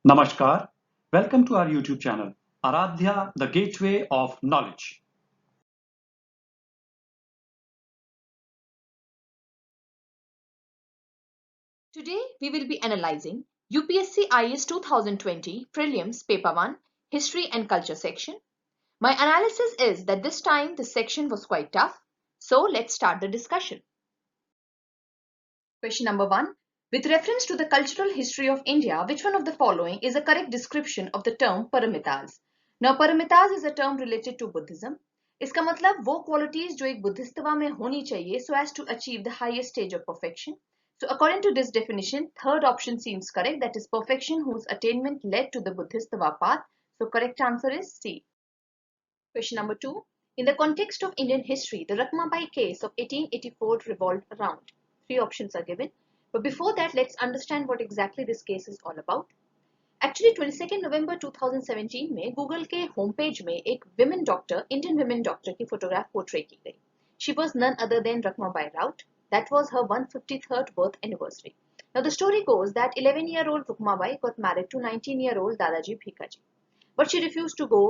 Namaskar. Welcome to our YouTube channel, Aaradhya, the Gateway of Knowledge. Today we will be analyzing UPSC IAS 2020 Prelims Paper 1 History and Culture section. My analysis is that this time this section was quite tough. So let's start the discussion. Question number 1. With reference to the cultural history of India, which one of the following is a correct description of the term paramitas? Now paramitas is a term related to Buddhism. इसका मतलब वो qualities जो एक बुद्धिस्तवा में होनी चाहिए so as to achieve the highest stage of perfection. So according to this definition, third option seems correct, that is perfection whose attainment led to the Buddhistava path. So correct answer is C. Question number 2. In the context of Indian history, the Rakmabai case of 1884 revolved around. Three options are given. But before that, let's understand what exactly this case is all about. Actually, 22nd November 2017 में Google के home page में एक women doctor, Indian women doctor की photograph portray की गई. She was none other than Rakmabai Raut. That was her 153rd birth anniversary. Now the story goes that 11-year-old Rukmabai got married to 19-year-old Dadaji Bhikaji. But she refused to go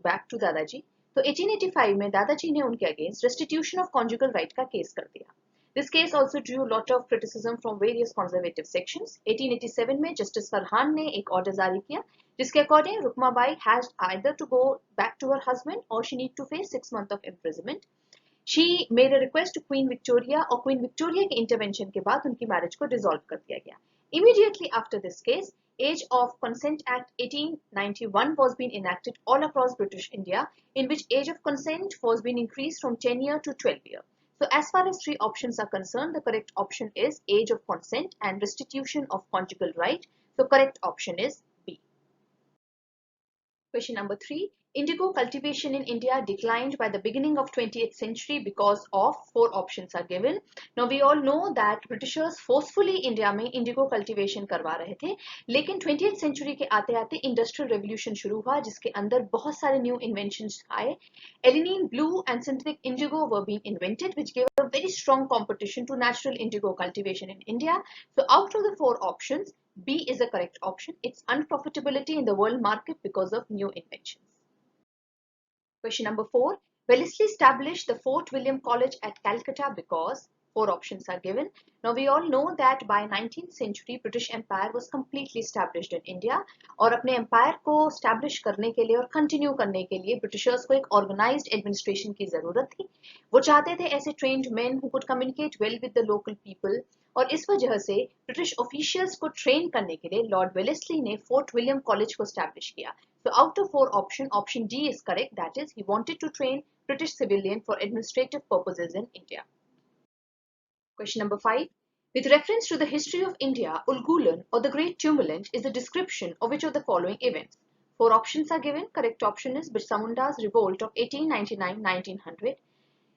back to Dadaji. तो 1885 में दादाजी ने उनके against restitution of conjugal right का case कर दिया. This case also drew a lot of criticism from various conservative sections. 1887 में Justice Farhan ने एक order जारी किया जिसके according Rukmabai has either to go back to her husband or she need to face 6 months of imprisonment. She made a request to Queen Victoria और Queen Victoria के intervention के बाद उनकी marriage को dissolve कर दिया गया. Immediately after this case, Age of Consent Act 1891 was being enacted all across British India, in which age of consent was being increased from 10 years to 12 years. So as far as three options are concerned, the correct option is age of consent and restitution of conjugal right. So correct option is B. Question number 3. Indigo cultivation in India declined by the beginning of 20th century because of four options are given. Now we all know that Britishers forcefully India में indigo cultivation करवा रहे थे, लेकिन 20th century के आते आते industrial revolution शुरू हुआ जिसके अंदर बहुत सारे new inventions आए. Adenine blue and synthetic indigo were being invented, which gave a very strong competition to natural indigo cultivation in India. So out of the four options, B is the correct option. It's unprofitability in the world market because of new inventions. Question number 4. Wellesley established the Fort William College at Calcutta because four options are given. Now we all know that by 19th century British Empire was completely established in India और अपने empire को establish करने के लिए और continue करने के लिए Britishers को एक organized administration की ज़रूरत थी. वो चाहते थे ऐसे trained men who could communicate well with the local people और इस वजह से British officials को train करने के लिए Lord Wellesley ने Fort William College को establish किया. So out of four options, option D is correct. That is, he wanted to train British civilian for administrative purposes in India. Question number 5. With reference to the history of India, Ulgulan or the Great Tumult is a description of which of the following events? Four options are given. Correct option is Birsa Munda's revolt of 1899-1900.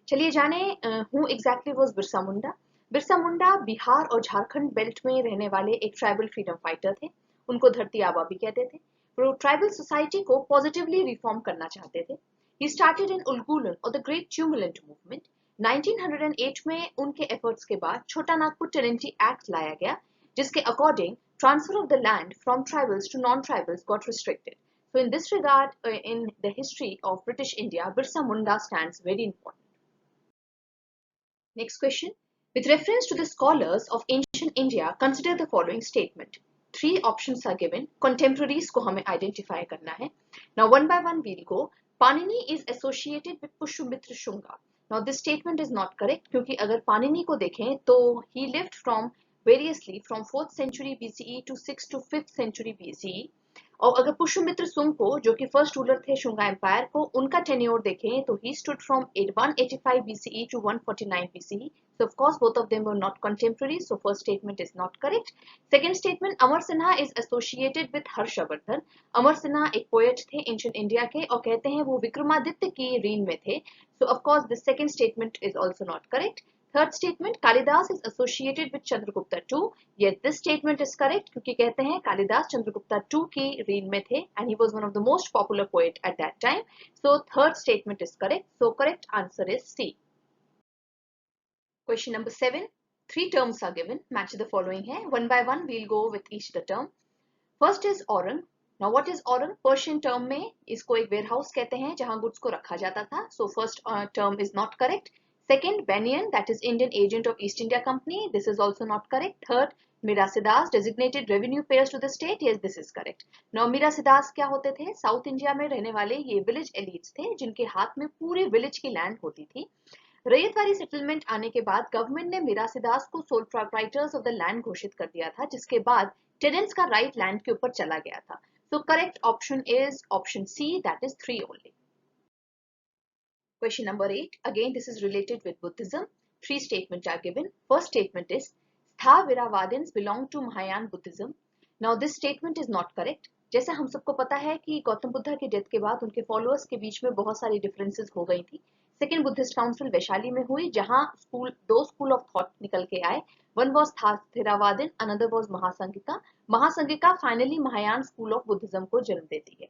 चलिए जाने who exactly was Birsa Munda? Birsa Munda Bihar और Jharkhand belt में रहने वाले एक tribal freedom fighter थे. उनको धरती आबा भी कहते थे. वो ट्राइबल सोसाइटी को पॉजिटिवली रिफॉर्म करना चाहते थे. ही स्टार्टेड इन उलगुलन और द ग्रेट ट्यूमुलेंट मूवमेंट. 1908 में उनके एफर्ट्स के बाद छोटा नागपुर टेनेंसी एक्ट लाया गया जिसके according transfer of the land from tribals to non tribals got restricted. So in this regard, in the history of British India, Birsa Munda stands very important. Next question. With reference to the scholars of ancient India, consider the following statement. Three options are given. Contemporaries को हमें identify करना है. Now one by one we'll go. Panini is associated with Pushyamitra Shunga. Now this statement is not correct क्योंकि अगर पाणिनि को देखें तो he lived from variously from 4th century BCE to 6th to 5th century BCE. और अगर पुष्यमित्र सुंग को जो कि फर्स्ट रूलर थे शुंगा एम्पायर को उनका टेन्योर देखें तो he stood from 185 BCE to 149 BCE. So of course both of them were not contemporaries. So first statement is not correct. Second statement, Amar Sinha is associated with Harshavardhan. Amar Sinha एक poet थे ancient India के और कहते हैं वो विक्रमादित्य की reign में थे. So of course the second statement is also not correct. Third statement, Kalidas is associated with Chandragupta II. Yes, this statement is correct क्योंकि कहते हैं कालिदास चंद्रगुप्ता II की reign में थे and he was one of the most popular poet at that time. So third statement is correct. So correct answer is C. Question number 7. Three terms are given. Match the following है. One by one we'll go with each the term. First is Orang. Now what is Orang? Persian term में इसको एक warehouse कहते हैं जहां goods को रखा जाता था. So first term is not correct. Second, banian, that is Indian agent of East India Company. This is also not correct. Third, mirasidars, designated revenue payers to the state. Yes, this is correct. Now mirasidars क्या होते थे? South India में रहने वाले ये village elites थे जिनके हाथ में पूरे विलेज की लैंड होती थी. रैयतवाड़ी सेटलमेंट आने के बाद गवर्नमेंट ने मिरासिदास को sole proprietors of the land घोषित कर दिया था, जिसके बाद टेनेंट्स का राइट लैंड के ऊपर चला गया था. So correct option is option C, that is 3 only. Question number 8. Again, this is related with Buddhism. 3 statements are given. First statement is Sthaviravadins belong to Mahayana Buddhism. Now, this statement is not correct. जैसे हम सबको पता है कि गौतम बुद्धा की death के बाद उनके फॉलोअर्स के बीच में बहुत सारी डिफरेंसेस हो गई थी. सेकेंड बुद्धिस्ट काउंसिल वैशाली में हुई जहां दो स्कूल ऑफ थॉट निकल के आए. One was Theravadin, another was Mahasanghika. Mahasanghika finally Mahayana school of Buddhism को जन्म देती है.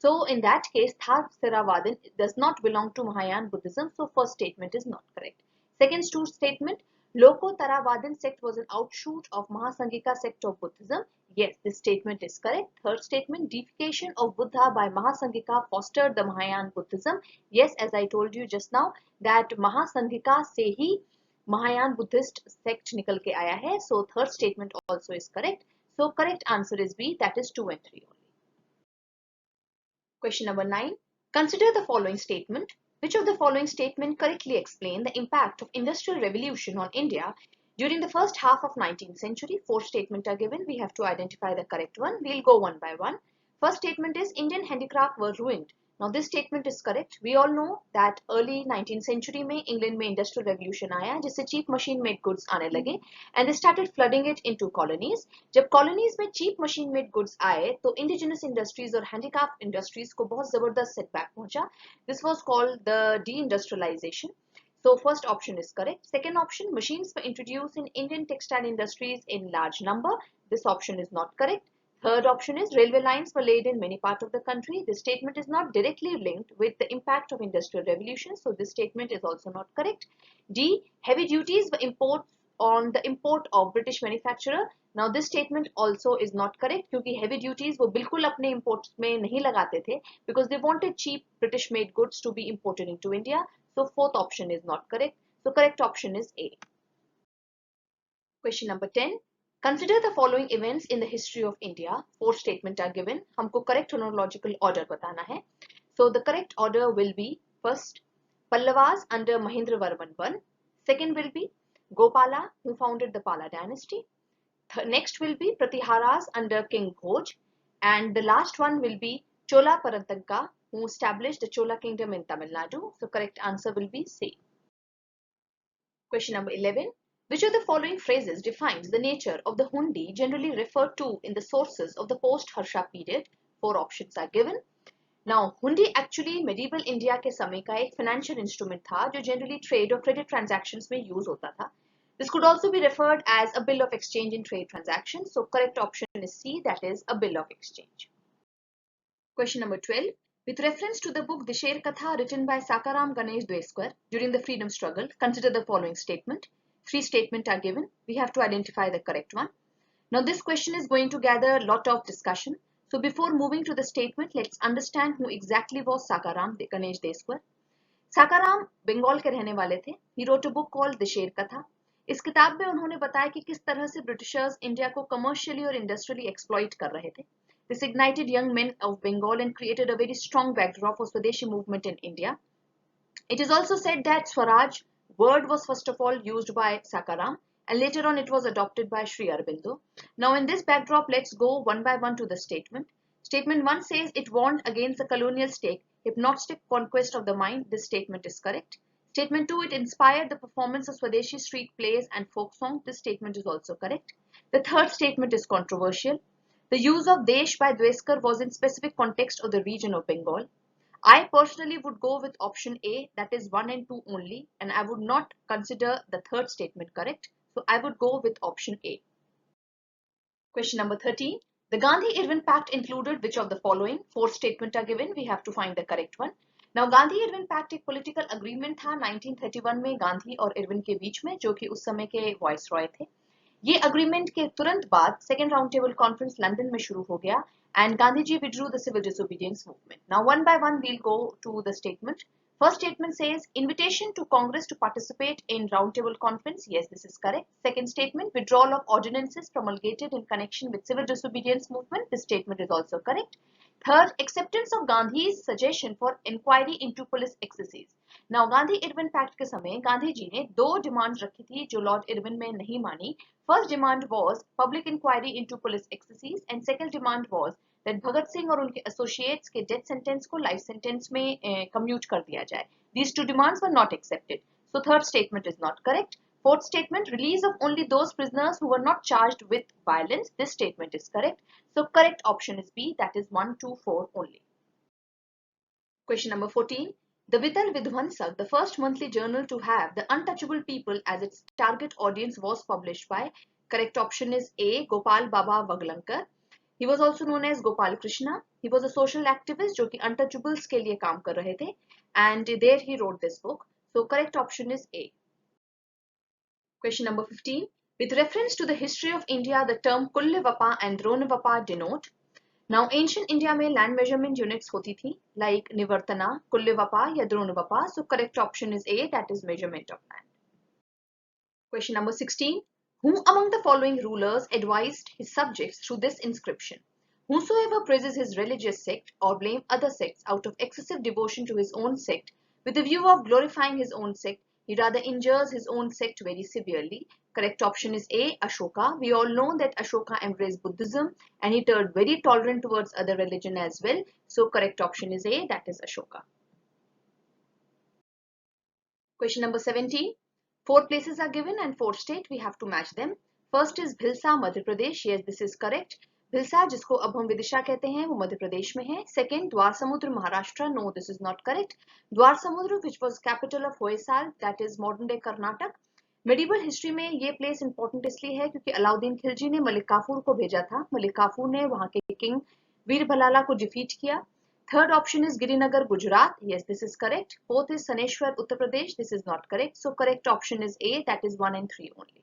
So in that case, Theravadin does not belong to Mahayana Buddhism. So first statement is not correct. Second statement, Loko Theravadin sect was an outshoot of Mahasangika sect of Buddhism. Yes, this statement is correct. Third statement, deification of Buddha by Mahasangika fostered the Mahayana Buddhism. Yes, as I told you just now, that Mahasangika se hi Mahayana Buddhist sect nikal ke aaya hai. So third statement also is correct. So correct answer is B, that is 2 and 3 only. Question number 9. Consider the following statement. Which of the following statement correctly explain the impact of Industrial Revolution on India during the first half of 19th century? 4 statements are given. We have to identify the correct one. We'll go one by one. First statement is Indian handicraft were ruined. Now this statement is correct. We all know that early 19th century में England में industrial revolution आया जिससे cheap machine made goods आने लगे and they started flooding it into colonies. जब colonies में cheap machine made goods आए तो indigenous industries और handicraft industries को बहुत जबरदस्त setback पहुंचा. This was called the deindustrialization. So first option is correct. Second option, machines were introduced in Indian textile industries in large number. This option is not correct. Third option is railway lines were laid in many parts of the country. This statement is not directly linked with the impact of industrial revolution. So this statement is also not correct. D, heavy duties were imposed on the import of British manufacturer. Now this statement also is not correct क्योंकि heavy duties वो बिल्कुल अपने imports में नहीं लगाते थे because they wanted cheap British made goods to be imported into India. So fourth option is not correct. So correct option is A. Question number 10. Consider the following events in the history of India. 4 statements are given. हमको correct chronological order बताना है. So the correct order will be first Pallavas under Mahendravarman I. Second will be Gopala, who founded the Pala dynasty. Next will be Pratiharas under King Bhoj. And the last one will be Chola Parantanka, who established the Chola kingdom in Tamil Nadu. So correct answer will be C. Question number 11. Which of the following phrases defines the nature of the hundi generally referred to in the sources of the post-Harsha period? 4 options are given. Now, hundi actually medieval India के समय का एक financial instrument था जो generally trade और credit transactions में use होता था. This could also be referred as a bill of exchange in trade transactions. So correct option is C, that is a bill of exchange. Question number 12. With reference to the book Disher Katha written by Sakaram Ganesh Dweskar during the freedom struggle, consider the following statement. 3 statements are given. We have to identify the correct one. Now this question is going to gather a lot of discussion. So before moving to the statement, let's understand who exactly was Sakaram Ganesh Dweskar. Sakaram Bengal के रहने वाले थे. He wrote a book called Disher Katha. इस किताब में उन्होंने बताया कि किस तरह से ब्रिटिशर्स इंडिया को कमर्शियली और इंडस्ट्रियली एक्सप्लॉइट कर रहे थे. This ignited young men of Bengal and created a very strong backdrop for Swadeshi movement in India. It is also said that Swaraj word was first of all used by Sakaram and later on it was adopted by Sri Aurobindo. Now in this backdrop, let's go one by one to the statement. Statement 1 says it warned against the colonial state, hypnotic conquest of the mind. This statement is correct. Statement 2, it inspired the performance of Swadeshi street plays and folk songs. This statement is also correct. The third statement is controversial. The use of Desh by Dweskar was in specific context of the region of Bengal. I personally would go with option A, that is 1 and 2 only, and I would not consider the third statement correct. So I would go with option A. Question number 13. The Gandhi-Irvine Pact included which of the following? 4 statements are given. We have to find the correct one. Now Gandhi-Irvine Pact एक political agreement था 1931 में गांधी और Irwin के बीच में जो कि उस समय के वाइसरॉय थे. ये अग्रीमेंट के तुरंत बाद second round table conference London में शुरू हो गया and Gandhiji withdrew the civil disobedience movement. Now one by one we'll go to the statement. First statement says invitation to Congress to participate in roundtable conference. Yes, this is correct. Second statement, withdrawal of ordinances promulgated in connection with civil disobedience movement. This statement is also correct. Third, acceptance of Gandhi's suggestion for inquiry into police excesses. Now Gandhi Irvine Pact के समय गांधी जी ने दो demands रखी थी जो Lord Irwin में नहीं मानी. First demand was public inquiry into police excesses and second demand was that Bhagat Singh और उनके एसोसिएट्स के डेथ सेंटेंस को लाइफ सेंटेंस में कम्यूट कर दिया जाए. These two demands were not accepted. So third statement is not correct. Fourth statement, release of only those prisoners who were not charged with violence. This statement is correct. So correct option is B, that is 1, 2, 4 only. Question number 14. The Vital Vidhwansak, the first monthly journal to have the untouchable people as its target audience, was published by. Correct option is A, Gopal Baba Vaglankar. He was also known as Gopal Krishna. He was a social activist जो कि untouchables के लिए काम कर रहे थे and there he wrote this book. So correct option is A. Question number 15. With reference to the history of India, the term Kullivapa and Dronavapa denote. Now ancient India में land measurement units होती थी like Nivartana, Kullivapa या Dronavapa. So correct option is A, that is measurement of land. Question number 16. Who among the following rulers advised his subjects through this inscription? Whosoever praises his religious sect or blame other sects out of excessive devotion to his own sect with the view of glorifying his own sect, he rather injures his own sect very severely. Correct option is A, Ashoka. We all know that Ashoka embraced Buddhism and he turned very tolerant towards other religion as well. So correct option is A, that is Ashoka. Question number 17. 4 places are given and 4 state, we have to match them. First is Bhilsa, Madhya Pradesh. Yes, this is correct. Bhilsa, जिसको अब हम विदिशा कहते हैं, वो मध्य प्रदेश में है. Second, द्वार समुद्र, Maharashtra. No, this is not correct. द्वार समुद्र, which was capital of Hoysal, that is modern day Karnataka. Medieval history में ये place important इसलिए है क्योंकि अलाउद्दीन खिलजी ने मलिक काफूर को भेजा था. मलिक काफूर ने वहाँ के किंग वीर भलाला को डिफीट किया. Third option is Girinagar, Gujarat. Yes, this is correct. Fourth is Saneshwar, Uttar Pradesh. This is not correct. So correct option is A, that is 1 and 3 only.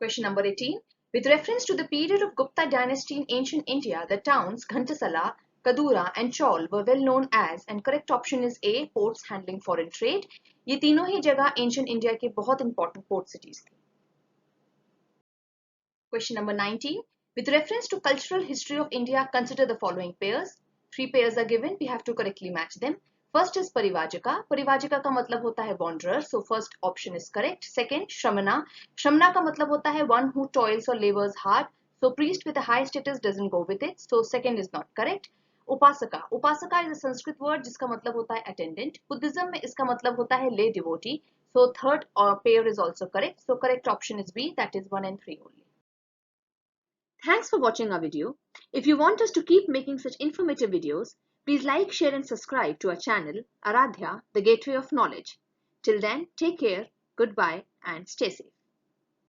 Question number 18. With reference to the period of Gupta dynasty in ancient India, the towns Ghantasala, Kadura and Chaul were well known as, and correct option is A, ports handling foreign trade. ये तीनों ही जगह ancient India के बहुत important port cities थी. Question number 19. With reference to cultural history of India, consider the following pairs. 3 pairs are given. We have to correctly match them. First is Parivajaka. Parivajaka का मतलब होता है wanderer. So first option is correct. Second, Shramana. Shramana का मतलब होता है one who toils or labors hard. So priest with a high status doesn't go with it. So second is not correct. Upasaka. Upasaka is a Sanskrit word जिसका मतलब होता है attendant. Buddhism में इसका मतलब होता है lay devotee. So third pair is also correct. So correct option is B. That is 1 and 3 only. Thanks for watching our video. If you want us to keep making such informative videos, please like, share and subscribe to our channel, Aaradhya, the Gateway of Knowledge. Till then, take care, goodbye and stay safe.